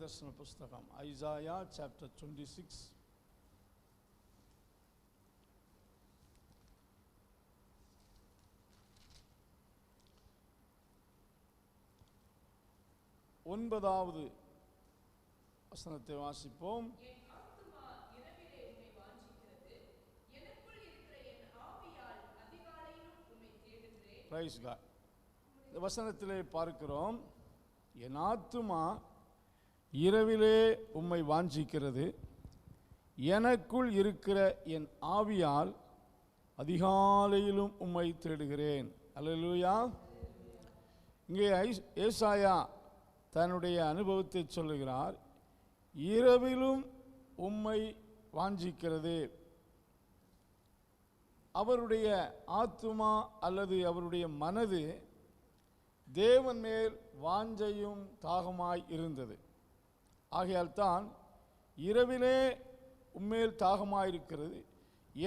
தீர்க்கதரிசன புஸ்தகம் Isaiah chapter 26. ஒன்பதாவது வசனத்தை வாசிப்போம். Praise God. இந்த வசனத்திலே பார்க்கிறோம், என் ஆத்துமா இரவிலே உம்மை வாஞ்சிக்கிறது, எனக்குள் இருக்கிற என் ஆவியால் அதிகாலையிலும் உம்மை தேடுகிறேன். அல்லேலூயா. இங்கே ஏசாயா தன்னுடைய அனுபவத்தை சொல்லுகிறார். இரவிலும் உம்மை வாஞ்சிக்கிறது. அவருடைய ஆத்துமா அல்லது அவருடைய மனது தேவன் மேல் வாஞ்சையும் தாகமாய் இருந்தது. ஆகையால் தான் இரவிலே உம்மேல் தாகமாயிருக்கிறது,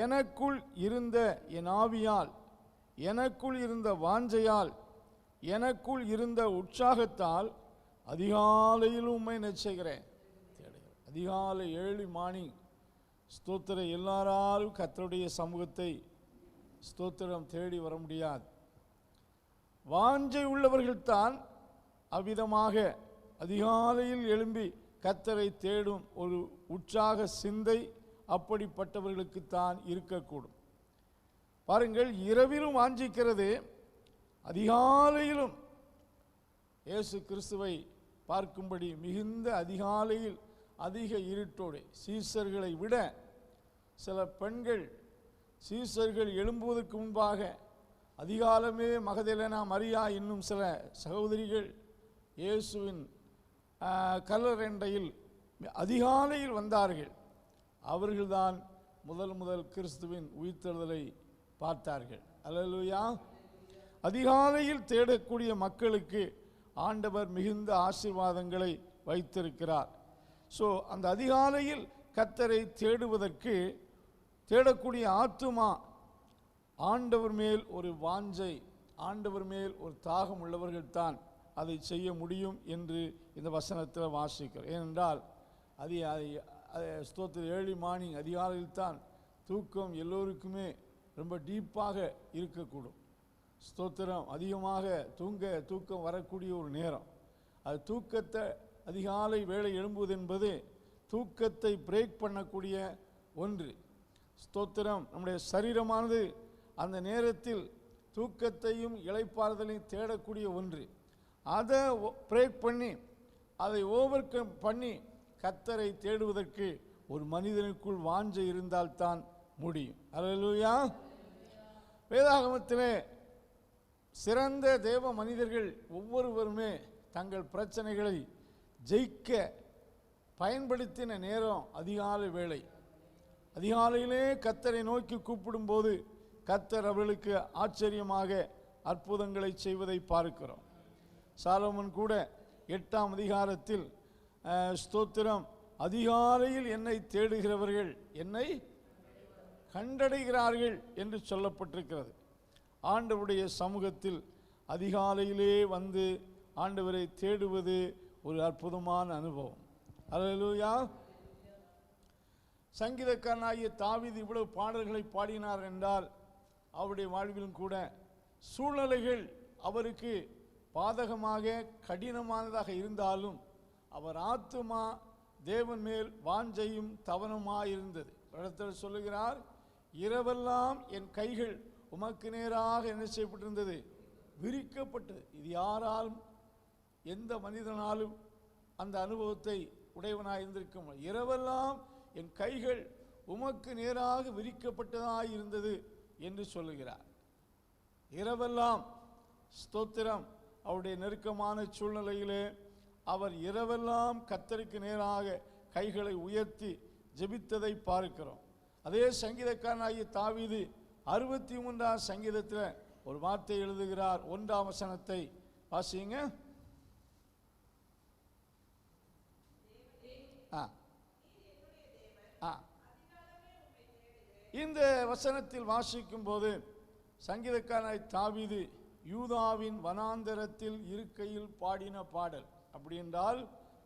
எனக்குள் இருந்த என் ஆவியால், எனக்குள் இருந்த வாஞ்சையால், எனக்குள் இருந்த உற்சாகத்தால் அதிகாலையில் உம்மை நெச்சைகிறேன். அதிகாலை 7 மணி ஸ்தோத்திரம். எல்லாராலும் கர்த்தருடைய சமூகத்தை ஸ்தோத்திரம் தேடி வர முடியாது. வாஞ்சை உள்ளவர்கள்தான் அவ்விதமாக அதிகாலையில் எழும்பி கர்த்தரை தேடும் ஒரு உற்சாக சிந்தை அப்படிப்பட்டவர்களுக்குத்தான் இருக்கக்கூடும். பாருங்கள், இரவிலும் வாஞ்சிக்கிறது, அதிகாலையிலும் இயேசு கிறிஸ்துவை பார்க்கும்படி மிகுந்த அதிகாலையில் அதிக இருட்டோடு சீசர்களை விட சில பெண்கள் சீசர்கள் எழும்புவதற்கு முன்பாக அதிகாலமே மகதலேனா, மரியா இன்னும் சில சகோதரிகள் இயேசுவின் கல்லறையில் அதிகாலையில் வந்தார்கள். அவர்கள்தான் முதல் கிறிஸ்துவின் உயிர்த்தெழுதலை பார்த்தார்கள். அல்லேலூயா. அதிகாலையில் தேடக்கூடிய மக்களுக்கு ஆண்டவர் மிகுந்த ஆசீர்வாதங்களை வைத்திருக்கிறார். ஸோ அந்த அதிகாலையில் கர்த்தரை தேடுவதற்கு தேடக்கூடிய ஆத்துமா ஆண்டவர் மேல் ஒரு வாஞ்சை, ஆண்டவர் மேல் ஒரு தாகம் உள்ளவர்கள்தான் அதை செய்ய முடியும் என்று இந்த வசனத்தில் வாசிக்கிறோம். ஏனென்றால் ஸ்தோத்திரம் 7 மணி அதிகாலையில் தான் தூக்கம் எல்லோருக்குமே ரொம்ப டீப்பாக இருக்கக்கூடும். ஸ்தோத்திரம். அதிகமாக தூக்கம் வரக்கூடிய ஒரு நேரம். அது தூக்கத்தை அதிகாலை வேளை எழும்புவது என்பது தூக்கத்தை பிரேக் பண்ணக்கூடிய ஒன்று. ஸ்தோத்திரம். நம்முடைய சரீரமானது அந்த நேரத்தில் தூக்கத்தையும் இளைப்பாறுதலையும் தேடக்கூடிய ஒன்று. அதை பிரேக் பண்ணி, அதை ஓவர் கம் பண்ணி கர்த்தரை தேடுவதற்கு ஒரு மனிதனுக்குள் வாஞ்சை இருந்தால்தான் முடியும். அல்லேலூயா. வேதாகமத்திலே சிறந்த தேவ மனிதர்கள் ஒவ்வொருவருமே தங்கள் பிரச்சனைகளை ஜெயிக்க பயன்படுத்தின நேரம் அதிகாலை வேளை. அதிகாலையிலே கர்த்தரை நோக்கி கூப்பிடும்போது கர்த்தர் அவர்களுக்கு ஆச்சரியமாக அற்புதங்களை செய்வதை பார்க்கிறோம். சாலமோன் கூட 8ஆம் அதிகாரத்தில் ஸ்தோத்திரம், அதிகாலையில் என்னை தேடுகிறவர்கள் என்னை கண்டடைகிறார்கள் என்று சொல்லப்பட்டிருக்கிறது. ஆண்டவருடைய சமூகத்தில் அதிகாலையிலே வந்து ஆண்டவரை தேடுவது ஒரு அற்புதமான அனுபவம். அல்லேலூயா. சங்கீதக்காரனாகிய தாவீது இவ்வளவு பாடல்களை பாடினார் என்றால் அவருடைய வாழ்விலும் கூட சூழ்நிலைகள் அவருக்கு பாதகமாக கடினமானதாக இருந்தாலும் அவர் ஆத்துமா தேவன் மேல் வாஞ்சையும் தவனமாயிருந்தது. இடத்தில் சொல்லுகிறார், இரவெல்லாம் என் கைகள் உமக்கு நேராக என்ன செய்யப்பட்டிருந்தது, விரிக்கப்பட்டது. இது யாராலும் எந்த மனிதனாலும் அந்த அனுபவத்தை உடையவனாக இருந்திருக்கும். இரவெல்லாம் என் கைகள் உமக்கு நேராக விரிக்கப்பட்டதாக இருந்தது என்று சொல்லுகிறார். இரவெல்லாம் ஸ்தோத்திரம். அவருடைய நெருக்கமான சூழ்நிலையிலே அவர் இரவெல்லாம் கர்த்தருக்கு நேராக கைகளை உயர்த்தி ஜெபித்ததை பார்க்கிறோம். அதே சங்கீதக்காரனாகிய தாவீது 63ஆம் சங்கீதத்தில் ஒரு வார்த்தை எழுதுகிறார். 1ஆம் வசனத்தை வாசிங்க. இந்த வசனத்தில் வாசிக்கும் போது சங்கீதக்காரனாய் தாவீது யூதாவின் வனாந்தரத்தில் இருக்கையில் பாடின பாடல். அப்படி என்றால்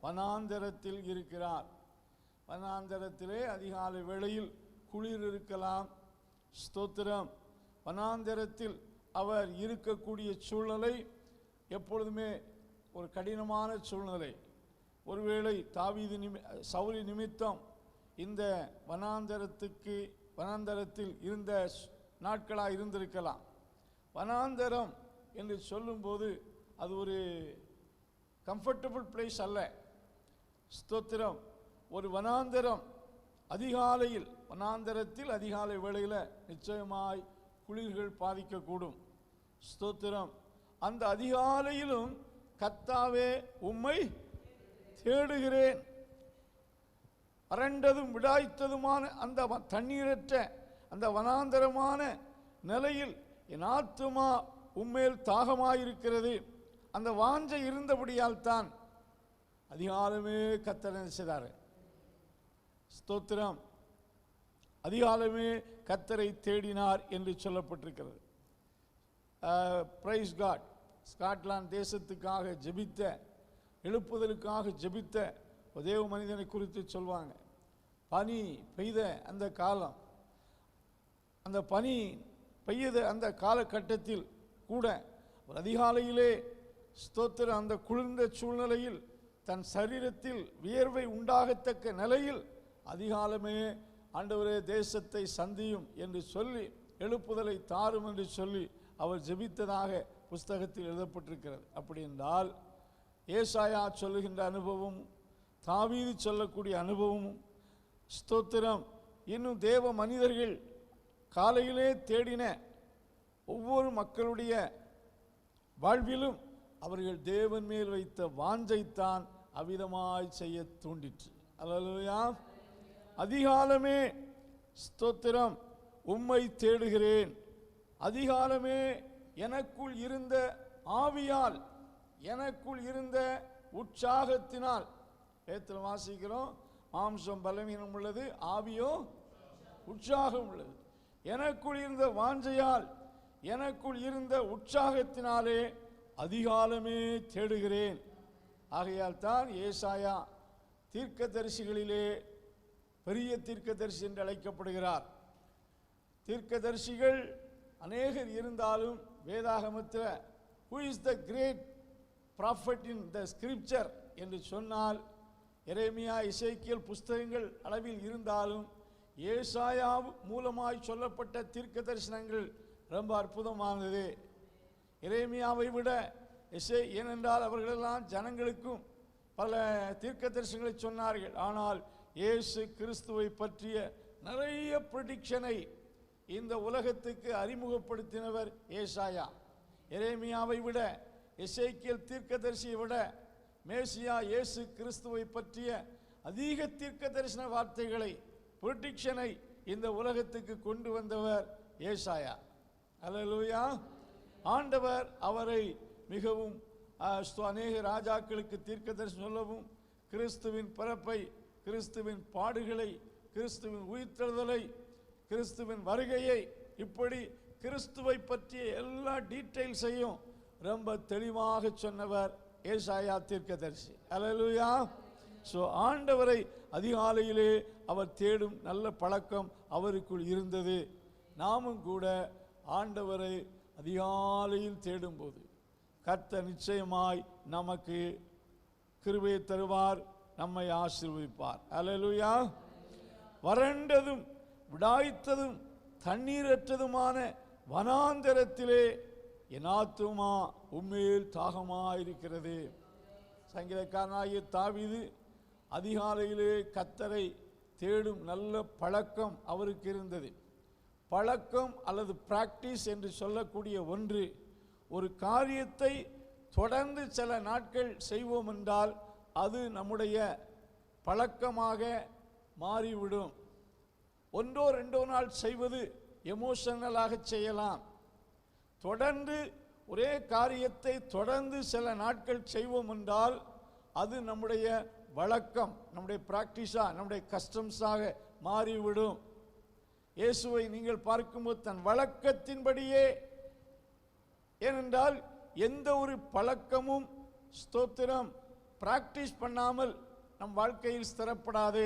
வனாந்தரத்தில் இருக்கிறார். வனாந்தரத்திலே அதிகாலை வேளையில் குளிர் இருக்கலாம். ஸ்தோத்திரம். வனாந்தரத்தில் அவர் இருக்கக்கூடிய சூழ்நிலை எப்பொழுதுமே ஒரு கடினமான சூழ்நிலை. ஒருவேளை சவுலி நிமித்தம் இந்த வனாந்தரத்தில் இருந்த நாட்களாக இருந்திருக்கலாம். வனாந்தரம் என்று சொல்லும்போது அது ஒரு கம்ஃபர்டபுள் பிளேஸ் அல்ல. ஸ்தோத்திரம். ஒரு வனாந்தரம் வனாந்தரத்தில் அதிகாலை வேளையில் நிச்சயமாய் குளிர்கள் பாதிக்கக்கூடும். ஸ்தோத்திரம். அந்த அதிகாலையிலும் கர்த்தாவே உம்மை தேடுகிறேன். வறண்டதும் விடாய்த்ததுமான அந்த தண்ணீரற்ற அந்த வனாந்தரமான நிலையில் என் ஆத்துமா உம்மேல் தாகமாயிருக்கிறது. அந்த வாஞ்சை இருந்தபடியால் தான் அதிகாலமே கர்த்தர் செய்தார். ஸ்தோத்திரம். அதிகாலமே கர்த்தரை தேடினார் என்று சொல்லப்பட்டிருக்கிறது. Price God. ஸ்காட்லாந்து தேசத்துக்காக ஜெபித்த, எழுப்புதலுக்காக ஜெபித்த தேவ மனிதனை குறித்து சொல்வாங்க. பனி பெய்த அந்த காலம், அந்த பனி பெய்த அந்த காலகட்டத்தில் கூட அதிகாலையிலே ஸ்தோத்திரம் அந்த குளிர்ந்த சூழ்நிலையில் தன் சரீரத்தில் வியர்வை உண்டாகத்தக்க நிலையில் அதிகாலமே ஆண்டவரே தேசத்தை சந்தியும் என்று சொல்லி எழுப்புதலை தாரும் என்று சொல்லி அவர் ஜெபித்ததாக புஸ்தகத்தில் எழுதப்பட்டிருக்கிறது. அப்படி என்றால் ஏசாயா சொல்லுகின்ற அனுபவம், தாவீது சொல்லக்கூடிய அனுபவமும், ஸ்தோத்திரம், இன்னும் தேவ மனிதர்கள் காலையிலே தேடின ஒவ்வொரு மக்களுடைய வாழ்விலும் அவர்கள் தேவன் மேல் வைத்த வாஞ்சைத்தான் அவ்விதமாய் செய்ய தூண்டிற்று. அல்லேலூயா. அதிகாலமே ஸ்தோத்திரம் உம்மை தேடுகிறேன். அதிகாலமே எனக்குள் இருந்த ஆவியால், எனக்குள் இருந்த உற்சாகத்தினால், வேதத்தில் வாசிக்கிறோம், மாம்சம் பலவீனம் உள்ளது, ஆவியோ உற்சாகம் உள்ளது. எனக்குள் இருந்த வாஞ்சையால், எனக்குள் இருந்த உற்சாகத்தினாலே அதிகாலமே தேடுகிறேன். ஆகையால் தான் ஏசாயா தீர்க்கதரிசிகளிலே பெரிய தீர்க்கதரிசி என்று அழைக்கப்படுகிறார். தீர்க்கதரிசிகள் அநேகர் இருந்தாலும் வேதாகமத்தில் who is the great prophet in the scripture என்று சொன்னால் எரேமியா, எசேக்கியேல் புஸ்தகங்கள் அளவில் இருந்தாலும் ஏசாயா மூலமாய் சொல்லப்பட்ட தீர்க்க தரிசனங்கள் ரொம்ப அற்புதமானது. எரேமியாவை விட ஏனென்றால் அவர்களெல்லாம் ஜனங்களுக்கும் பல தீர்க்க தரிசனங்களை சொன்னார்கள். ஆனால் இயேசு கிறிஸ்துவை பற்றிய நிறைய ப்ரெடிக்ஷனை இந்த உலகத்துக்கு அறிமுகப்படுத்தினவர் ஏசாயா. எரேமியாவை விட, எசேக்கியேல் தீர்க்கதரிசியை விட மேசியா இயேசு கிறிஸ்துவை பற்றிய அதிக தீர்க்க தரிசன வார்த்தைகளை, ப்ரெடிக்ஷனை இந்த உலகத்துக்கு கொண்டு வந்தவர் ஏசாயா. அல்லேலூயா. ஆண்டவர் அவரை மிகவும் அநேக ராஜாக்களுக்கு தீர்க்க தரிசனம் சொல்லவும், கிறிஸ்துவின் பிறப்பை, கிறிஸ்துவின் பாடுகளை, கிறிஸ்துவின் உயிர்த்தெழுதலை, கிறிஸ்துவின் வருகையை, இப்படி கிறிஸ்துவை பற்றிய எல்லா டீட்டெயில்ஸையும் ரொம்ப தெளிவாக சொன்னவர் ஏசாயா தீர்க்கதரிசி. அல்லேலூயா. ஸோ ஆண்டவரை அதிகாலையிலே அவர் தேடும் நல்ல பழக்கம் அவருக்குள் இருந்தது. நாமும் கூட ஆண்டவரை அதிகாலையில் தேடும்போது கர்த்தர் நிச்சயமாய் நமக்கு கிருபையை தருவார், நம்மை ஆசீர்வதிப்பார். அல்லேலூயா. வறண்டதும் விடாய்த்ததும் தண்ணீரற்றதுமான வனாந்தரத்திலே என் ஆத்துமா உம்மேல் தாகமாயிருக்கிறது. சங்கீதக்காரனாகிய தாவீது அதிகாலையிலே கர்த்தரை தேடும் நல்ல பழக்கம் அவருக்கு இருந்தது. பழக்கம் அல்லது பிராக்டிஸ் என்று சொல்லக்கூடிய ஒன்று. ஒரு காரியத்தை தொடர்ந்து சில நாட்கள் செய்வோம் என்றால் அது நம்முடைய பழக்கமாக மாறிவிடும். ஒன்றோ ரெண்டோ நாள் செய்வது எமோஷனலாக செய்யலாம். தொடர்ந்து ஒரே காரியத்தை தொடர்ந்து சில நாட்கள் செய்வோம் என்றால் அது நம்முடைய வழக்கம், நம்முடைய பிராக்டிஸாக, நம்முடைய கஸ்டம்ஸாக மாறிவிடும். இயேசுவை நீங்கள் பார்க்கும்போது தன் வழக்கத்தின்படியே, ஏனென்றால் எந்த ஒரு பழக்கமும் ஸ்தோத்திரம் பிராக்டிஸ் பண்ணாமல் நம் வாழ்க்கையில் ஸ்திரப்படாது.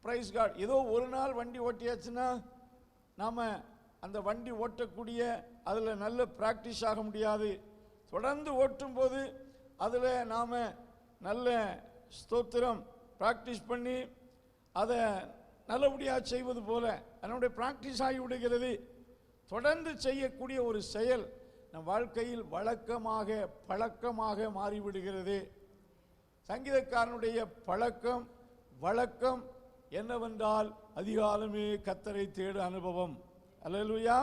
Price God. ஏதோ ஒரு நாள் வண்டி ஓட்டியாச்சுன்னா நாம் அந்த வண்டி ஓட்டக்கூடிய அதில் நல்ல பிராக்டிஸ் ஆக முடியாது. தொடர்ந்து ஓட்டும்போது அதில் நாம் நல்ல ஸ்தோத்திரம் பிராக்டிஸ் பண்ணி அதை நல்லபடியாக செய்வது போல அதனுடைய பிராக்டிஸ் ஆகிவிடுகிறது. தொடர்ந்து செய்யக்கூடிய ஒரு செயல் நம் வாழ்க்கையில் வழக்கமாக பழக்கமாக மாறிவிடுகிறது. சங்கீதக்காரனுடைய பழக்கம் வழக்கம் என்னவென்றால் அதிகாலமே கர்த்தரை தேடு அனுபவம். அல்லேலூயா.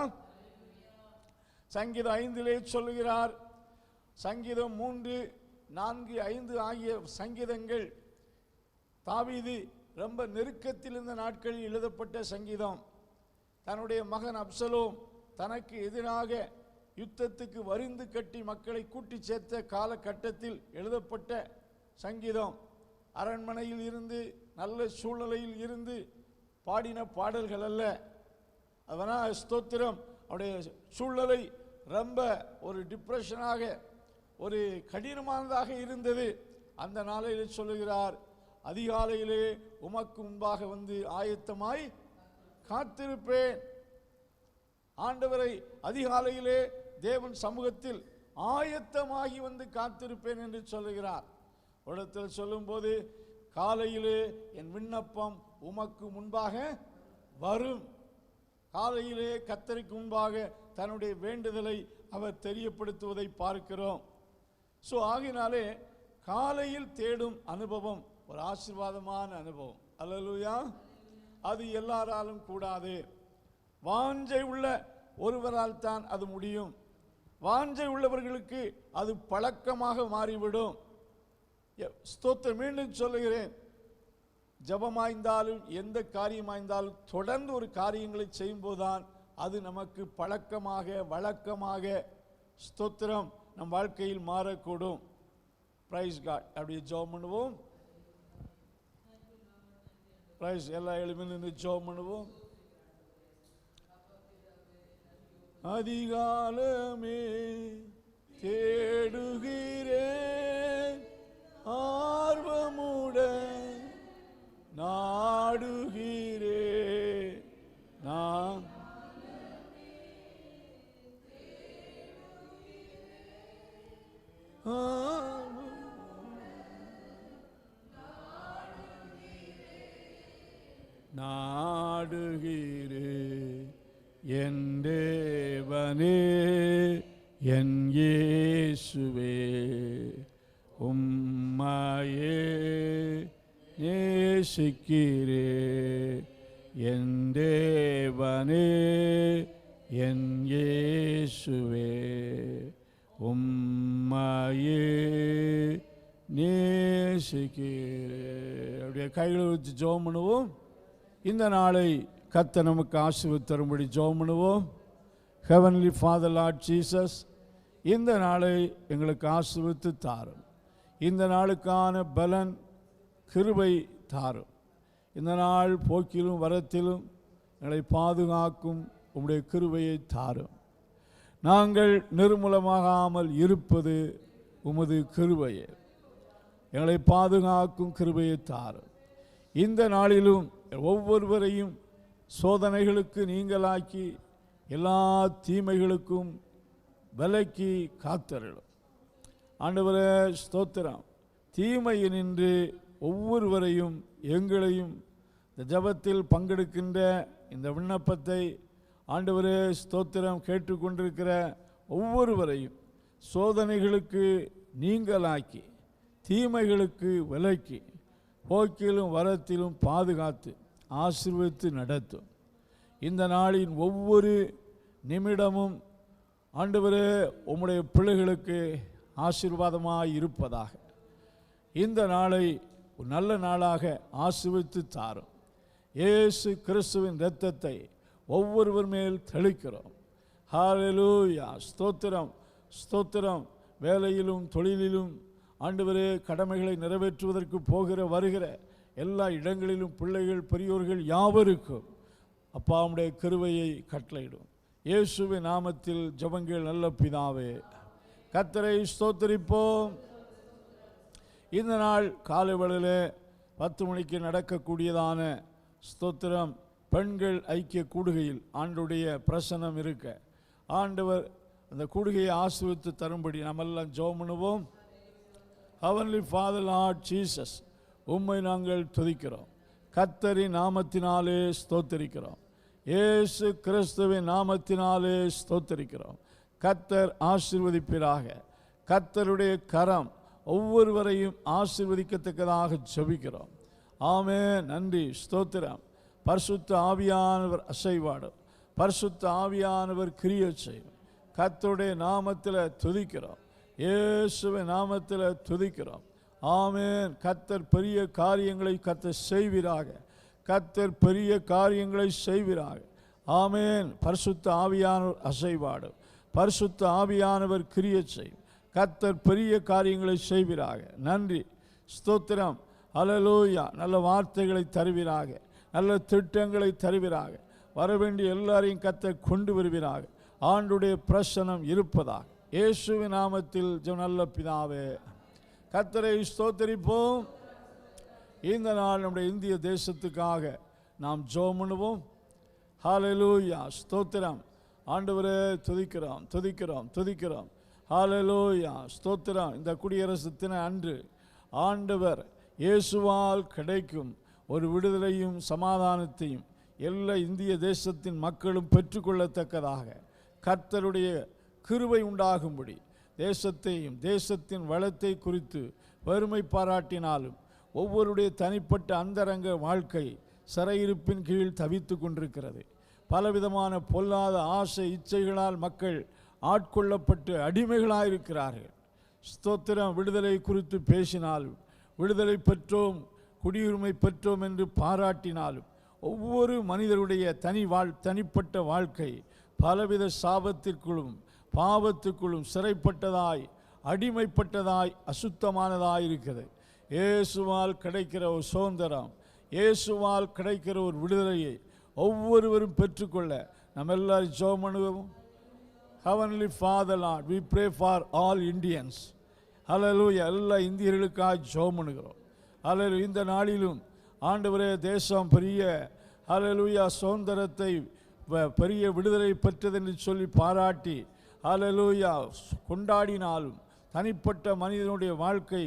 சங்கீதம் 5 சொல்லுகிறார். சங்கீதம் 3, 4, 5 ஆகிய சங்கீதங்கள் தாவீது ரொம்ப நெருக்கத்தில் இருந்த நாட்களில் எழுதப்பட்ட சங்கீதம். தன்னுடைய மகன் அப்சலோம் தனக்கு எதிராக யுத்தத்துக்கு வரிந்து கட்டி மக்களை கூட்டி சேர்த்த காலகட்டத்தில் எழுதப்பட்ட சங்கீதம். அரண்மனையில் இருந்து நல்ல சூழ்நிலையில் இருந்து பாடின பாடல்கள் அல்ல. அதனால் ஸ்தோத்திரம். அவருடைய சூழ்நிலை ரொம்ப ஒரு டிப்ரெஷனாக ஒரு கடினமானதாக இருந்தது. அந்த நாளையில் சொல்லுகிறார், அதிகாலையிலே உமக்கு முன்பாக வந்து ஆயத்தமாய் காத்திருப்பேன். ஆண்டவரை அதிகாலையிலே தேவன் சமூகத்தில் ஆயத்தமாகி வந்து காத்திருப்பேன் என்று சொல்லுகிறார். இடத்தில் சொல்லும்போது காலையிலே என் விண்ணப்பம் உமக்கு முன்பாக வரும். காலையிலே கர்த்தருக்கு முன்பாக தன்னுடைய வேண்டுதலை அவர் தெரியப்படுத்துவதை பார்க்கிறோம். ஸோ ஆகினாலே காலையில் தேடும் அனுபவம் ஒரு ஆசீர்வாதமான அனுபவம். அல்லேலூயா. அது எல்லாராலும் கூடாது. வாஞ்சை உள்ள ஒருவரால் தான் அது முடியும். வாஞ்சை உள்ளவர்களுக்கு அது பழக்கமாக மாறிவிடும். ஸ்தோத்திரம். மீண்டும் சொல்லுகிறேன், ஜபமாய்ந்தாலும் எந்த காரியமாய்ந்தாலும் தொடர்ந்து ஒரு காரியங்களை செய்யும்போதுதான் அது நமக்கு பழக்கமாக வழக்கமாக ஸ்தோத்திரம் நம் வாழ்க்கையில் மாறக்கூடும். Praise God. அப்படியே ஜெபம் பண்ணுவோம். பிரைஸ். எல்லா எழுப்பில் நின்று ஜெபம் பண்ணுவோம். அதிகாலமே தேடுகிறேன், ஆர்வமுடன் நாடுகிறேன். நான் நாடுகிறேன் என் தேவனே என் இயேசுவே, உம்மையே நேசிக்கிறேன் என் தேவனே என் இயேசுவே, உம்மையே நேசிக்கிறேன். அப்படியே கைகளை வச்சு ஜெபம் பண்ணுவோம். இந்த நாளை கர்த்தர் நமக்கு ஆசீர்வாதம் தரும்படி ஜெபம் பண்ணுவோம். ஹெவன்லி ஃபாதர் லார்ட் ஜீசஸ், இந்த நாளை எங்களுக்கு ஆசீர்வதித்து தாரும். இந்த நாளுக்கான பலன் கிருபை தாரும். இந்த நாள் போக்கிலும் வரத்திலும் எங்களை பாதுகாக்கும் உம்முடைய கிருபையை தாரும். நாங்கள் நிர்மூலமாகாமல் இருப்பது உமது கிருபையே. எங்களை பாதுகாக்கும் கிருபையை தாரும். இந்த நாளிலும் ஒவ்வொருவரையும் சோதனைகளுக்கு நீங்களாக்கி எல்லா தீமைகளுக்கும் விலக்கி காத்தருளும். ஆண்டவரே ஸ்தோத்திரம். தீமையினின்று ஒவ்வொருவரையும் எங்களையும் இந்த ஜபத்தில் பங்கெடுக்கின்ற இந்த விண்ணப்பத்தை ஆண்டவரே ஸ்தோத்திரம் கேட்டுக்கொண்டிருக்கிற ஒவ்வொருவரையும் சோதனைகளுக்கு நீங்களாக்கி தீமைகளுக்கு விலக்கி போக்கிலும் வரத்திலும் பாதுகாத்து ஆசீர்வதித்து நடத்தும். இந்த நாளின் ஒவ்வொரு நிமிடமும் ஆண்டவரே உம்முடைய பிள்ளைகளுக்கு ஆசீர்வாதமாக இருப்பதாக. இந்த நாளை ஒரு நல்ல நாளாக ஆசீர்வதித்து தாரும். இயேசு கிறிஸ்துவின் இரத்தத்தை ஒவ்வொருவர் மேல் தெளிக்கிறோம். ஹல்லேலூயா. ஸ்தோத்திரம் ஸ்தோத்திரம். வேலையிலும் தொழிலிலும் ஆண்டவரே கடமைகளை நிறைவேற்றுவதற்கு போகிற வருகிற எல்லா இடங்களிலும் பிள்ளைகள் பெரியோர்கள் யாவருக்கும் அப்பா உம்முடைய கிருபையை கட்டளையிடும். இயேசுவின் நாமத்தில் ஜெபங்கள் நல்ல பிதாவே. கர்த்தரை ஸ்தோத்திரிப்போம். இந்த நாள் காலை வேளையிலே 10 மணிக்கு நடக்கக்கூடியதான ஸ்தோத்திரம் பெண்கள் ஐக்கிய கூடுகையில் ஆண்டுடைய பிரசன்னம் இருக்க ஆண்டவர் அந்த கூடுகையை ஆசீர்வதித்து தரும்படி நாமெல்லாம் ஜெபம் பண்ணுவோம். Heavenly Father Lord Jesus, உம்மை நாங்கள் துதிக்கிறோம். கர்த்தரின் நாமத்தினாலே ஸ்தோத்திரிக்கிறோம். இயேசு கிறிஸ்துவின் நாமத்தினாலே ஸ்தோத்திரிக்கிறோம். கர்த்தர் ஆசீர்வதிப்பீராக. கர்த்தருடைய கரம் ஒவ்வொருவரையும் ஆசீர்வதிக்கத்தக்கதாக ஜெபிக்கிறோம். ஆமென். நன்றி, ஸ்தோத்திரம். பரிசுத்த ஆவியானவர் அசைவாடும். பரிசுத்த ஆவியானவர் கிரியை செய்யும். கர்த்தருடைய நாமத்தில் துதிக்கிறோம். இயேசுவின் நாமத்தில் துதிக்கிறோம். ஆமென். கர்த்தர் பெரிய காரியங்களை கர்த்தர் செய்வீராக. கர்த்தர் பெரிய காரியங்களை செய்வீராக. ஆமென். பரிசுத்த ஆவியானவர் அசைவாடும். பரிசுத்த ஆவியானவர் கிரியை செய்யும். கர்த்தர் பெரிய காரியங்களை செய்வீராக. நன்றி, ஸ்தோத்திரம். அல்லேலூயா. நல்ல வார்த்தைகளை தருவீராக. நல்ல திட்டங்களை தருவீராக. வரவேண்டிய எல்லாரையும் கர்த்தர் கொண்டு வருவீராக. ஆண்டுடைய பிரசன்னம் இருப்பதாக இயேசுவின் நாமத்தில் நல்ல பிதாவே. கர்த்தரை ஸ்தோத்திரிப்போம். இந்த நாள் நம்முடைய இந்திய தேசத்துக்காக நாம் ஜெபம் பண்ணுவோம். ஹல்லேலூயா. ஸ்தோத்திரம். ஆண்டவரே துதிக்கிறோம், துதிக்கிறோம், துதிக்கிறோம். ஹல்லேலூயா. ஸ்தோத்திரம். இந்த குடியரசு தின அன்று ஆண்டவர் இயேசுவால் கிடைக்கும் ஒரு விடுதலையும் சமாதானத்தையும் எல்லா இந்திய தேசத்தின் மக்களும் பெற்றுக்கொள்ளத்தக்கதாக கர்த்தருடைய கிருபை உண்டாகும்படி தேசத்தையும் தேசத்தின் வளத்தை குறித்து பெருமை பாராட்டினாலும் ஒவ்வொருடைய தனிப்பட்ட அந்தரங்க வாழ்க்கை சிறையிருப்பின் கீழ் தவித்து கொண்டிருக்கிறது. பலவிதமான பொல்லாத ஆசை இச்சைகளால் மக்கள் ஆட்கொள்ளப்பட்டு அடிமைகளாயிருக்கிறார்கள். ஸ்தோத்திரம். விடுதலை குறித்து பேசினாலும் விடுதலை பெற்றோம், குடியுரிமை பெற்றோம் என்று பாராட்டினாலும் ஒவ்வொரு மனிதருடைய தனிப்பட்ட வாழ்க்கை பலவித சாபத்திற்குள்ளும் பாவத்துக்குள்ளும் சிறைப்பட்டதாய் அடிமைப்பட்டதாய் அசுத்தமானதாய் இருக்கிறது. இயேசுவால் கிடைக்கிற ஒரு சுதந்திரம், இயேசுவால் கிடைக்கிற ஒரு விடுதலையை ஒவ்வொருவரும் பெற்றுக்கொள்ள நம்ம எல்லாரும் ஜெபம் பண்ணுவோம். Heavenly Father Lord, we pray for all Indians. Hallelujah. எல்லா இந்தியர்களுக்காக ஜெபம் பண்ணுகிறோம். ஹல்லேலூயா. இந்த நாளிலும் ஆண்டவரே தேசம் பெரிய ஹல்லேலூயா சுதந்திரத்தை பெரிய விடுதலை பெற்றதென்று சொல்லி பாராட்டி ஹல்லேலூயா கொண்டாடினாலும் தனிப்பட்ட மனிதனுடைய வாழ்க்கை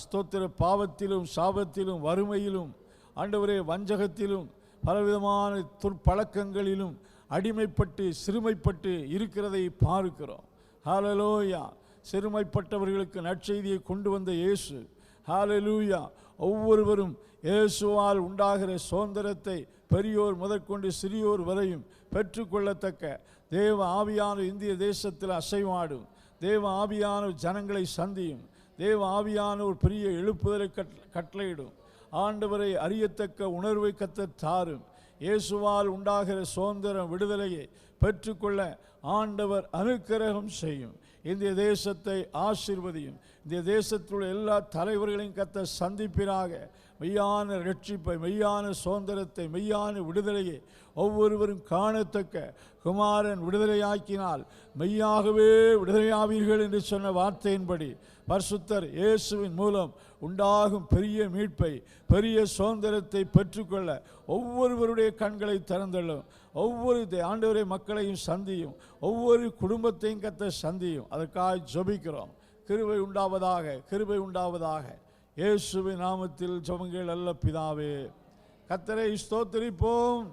ஸ்தோத்திர பாவத்திலும் சாபத்திலும் வறுமையிலும் ஆண்டவரே வஞ்சகத்திலும் பலவிதமான துர்ப்பழக்கங்களிலும் அடிமைப்பட்டு சிறுமைப்பட்டு இருக்கிறதை பார்க்கிறோம். ஹல்லேலூயா. சிறுமைப்பட்டவர்களுக்கு நற்செய்தியை கொண்டு வந்த இயேசு ஹல்லேலூயா ஒவ்வொருவரும் இயேசுவால் உண்டாகிற சுதந்திரத்தை பெரியோர் முதற்கொண்டு சிறியோர் வரையும் பெற்றுக்கொள்ளத்தக்க தேவ ஆவியான இந்திய தேசத்தில் அசைவாடும். தேவ ஆவியான ஜனங்களை சந்தியும். தேவ ஆவியான ஒரு பெரிய எழுப்புதலை கட்டளையிடும். ஆண்டவரை அறியத்தக்க உணர்வை கர்த்தர் தாரும். இயேசுவால் உண்டாகிற சுதந்திரம் விடுதலையை பெற்றுக்கொள்ள ஆண்டவர் அனுக்கிரகம் செய்யும். இந்திய தேசத்தை ஆசீர்வதியும். இந்த தேசத்தில் எல்லா தலைவர்களையும் கர்த்தர் சந்திப்பிறாக. மெய்யான ரட்சிப்பை, மெய்யான சுதந்திரத்தை, மெய்யான விடுதலையை ஒவ்வொருவரும் காணத்தக்க குமாரன் விடுதலையாக்கினால் மெய்யாகவே விடுதலையாவீர்கள் என்று சொன்ன வார்த்தையின்படி பரிசுத்தர் இயேசுவின் மூலம் உண்டாகும் பெரிய மீட்பை, பெரிய சுதந்திரத்தை பெற்றுக்கொள்ள ஒவ்வொருவருடைய கண்களை திறந்துள்ளும். ஒவ்வொரு ஆண்டவரை மக்களையும் சந்தியும். ஒவ்வொரு குடும்பத்தையும் கர்த்தர் சந்தியும். அதற்காக ஜெபிக்கிறோம். கிருபை உண்டாவதாக, கிருபை உண்டாவதாக. இயேசுவின் நாமத்தில் ஜெபங்கள் நல்ல பிதாவே. கர்த்தரை ஸ்தோத்திரிப்போம்.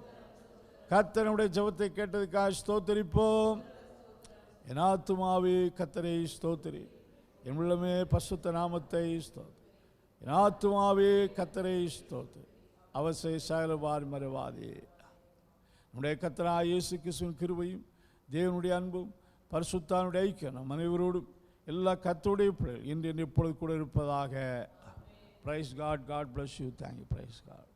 கர்த்தருடைய ஜெபத்தை கேட்டதுக்காக ஸ்தோத்திரிப்போம். என் ஆத்துமாவே கர்த்தரை ஸ்தோத்திரி. என் உள்ளமே பரிசுத்த நாமத்தை ஸ்தோத்திரி. என் ஆத்துமாவே கர்த்தரை ஸ்தோத்திரி. அவசை சகலபார் மறவாதே. நம்முடைய கர்த்தராகிய இயேசு கிறிஸ்துவின் கிருபையும் தேவனுடைய அன்பும் பரிசுத்தானுடைய ஐக்கியம் நம் அனைவரோடும் எல்லா கர்த்தருடைய பிள்ளைகள் இன்று எப்பொழுது கூட இருப்பதாக. Praise God. God bless you. Thank you. Praise God.